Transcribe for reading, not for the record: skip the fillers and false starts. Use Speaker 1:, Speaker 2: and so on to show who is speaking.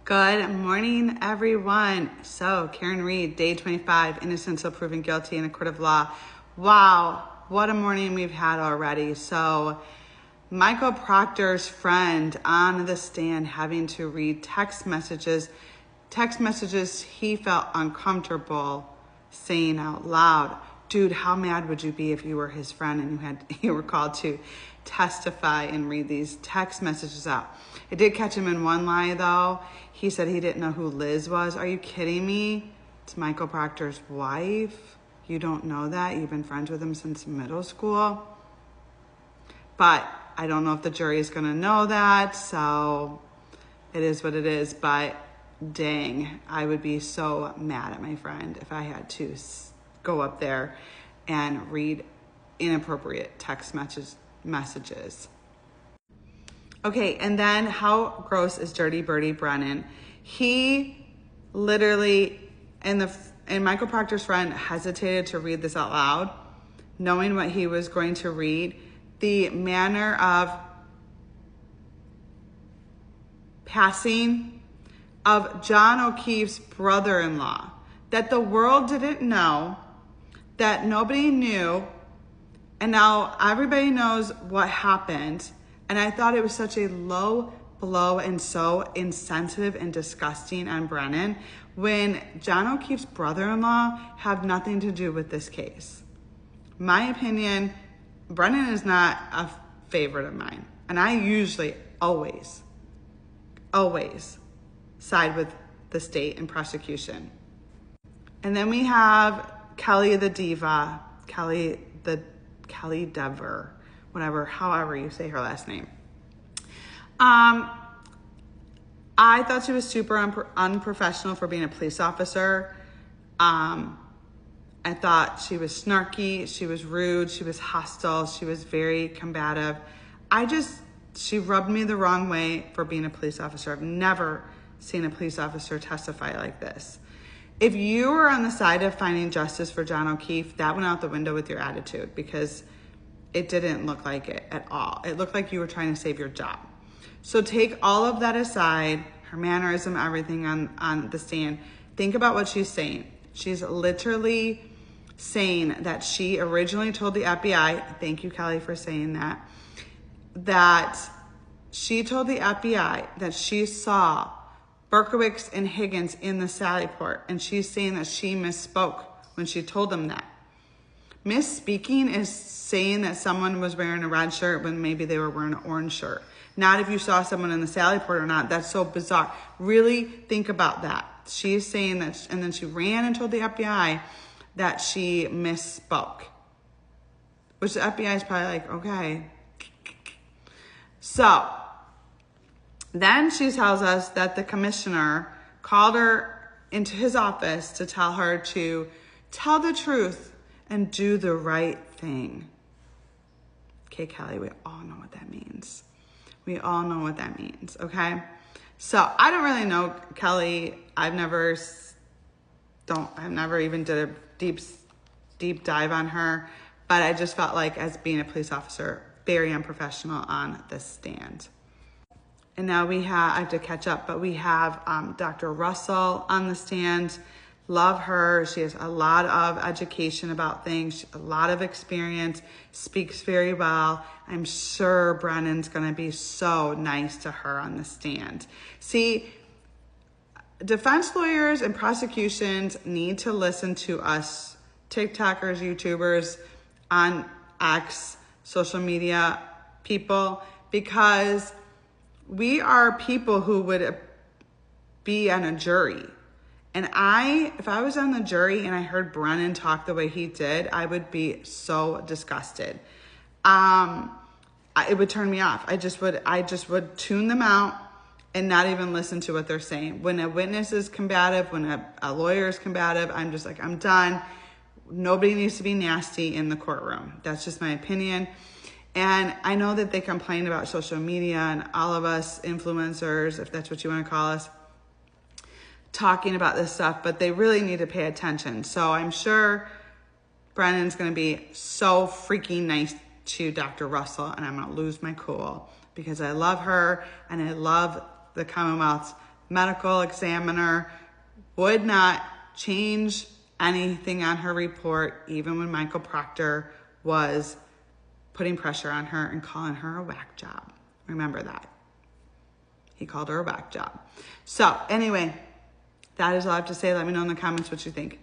Speaker 1: Good morning, everyone. So, Karen Read, day 25, innocent until proven guilty in a court of law. Wow, what a morning we've had already. So, Michael Proctor's friend on the stand having to read text messages he felt uncomfortable saying out loud. Dude, how mad would you be if you were his friend and you were called to testify and read these text messages out? It did catch him in one lie, though. He said he didn't know who Liz was. Are you kidding me? It's Michael Proctor's wife. You don't know that? You've been friends with him since middle school. But I don't know if the jury is going to know that, so it is what it is. But dang, I would be so mad at my friend if I had to go up there and read inappropriate text messages. Okay, and then how gross is Dirty Birdie Brennan? He literally, and Michael Proctor's friend hesitated to read this out loud, knowing what he was going to read. The manner of passing of John O'Keefe's brother-in-law, that the world didn't know, that nobody knew, and now everybody knows what happened. And I thought it was such a low blow and so insensitive and disgusting on Brennan when John O'Keefe's brother-in-law had nothing to do with this case. My opinion, Brennan is not a favorite of mine. And I usually always side with the state and prosecution. And then we have Kelly the Diva, Kelly Dever, whatever, however you say her last name. I thought she was super unprofessional for being a police officer. I thought she was snarky, she was rude, she was hostile, she was very combative. She rubbed me the wrong way for being a police officer. I've never seen a police officer testify like this. If you were on the side of finding justice for John O'Keefe, that went out the window with your attitude, because it didn't look like it at all. It looked like you were trying to save your job. So take all of that aside, her mannerism, everything on the stand. Think about what she's saying. She's literally saying that she originally told the FBI, thank you, Kelly, for saying that she told the FBI that she saw Berkowitz and Higgins in the Sallyport, and she's saying that she misspoke when she told them that. Misspeaking is saying that someone was wearing a red shirt when maybe they were wearing an orange shirt. Not if you saw someone in the Sallyport or not. That's so bizarre. Really think about that. She's saying that, and then she ran and told the FBI that she misspoke. Which the FBI is probably like, okay. So, then she tells us that the commissioner called her into his office to tell her to tell the truth and do the right thing. Okay, Kelly, we all know what that means. We all know what that means, okay? So I don't really know Kelly. I've never even did a deep dive on her, but I just felt like, as being a police officer, very unprofessional on this stand. And now I have to catch up, but we have Dr. Russell on the stand. Love her. She has a lot of education about things, a lot of experience, speaks very well. I'm sure Brennan's going to be so nice to her on the stand. See, defense lawyers and prosecutions need to listen to us TikTokers, YouTubers, on X, social media people, because we are people who would be on a jury. And if I was on the jury and I heard Brennan talk the way he did, I would be so disgusted. It would turn me off. I just would tune them out and not even listen to what they're saying. When a witness is combative, when a lawyer is combative, I'm just like, I'm done. Nobody needs to be nasty in the courtroom. That's just my opinion. And I know that they complain about social media and all of us influencers, if that's what you want to call us, talking about this stuff, but they really need to pay attention. So I'm sure Brennan's going to be so freaking nice to Dr. Russell, and I'm going to lose my cool because I love her and I love the Commonwealth's medical examiner would not change anything on her report, even when Michael Proctor was putting pressure on her and calling her a whack job. Remember that. He called her a whack job. So anyway, that is all I have to say. Let me know in the comments what you think.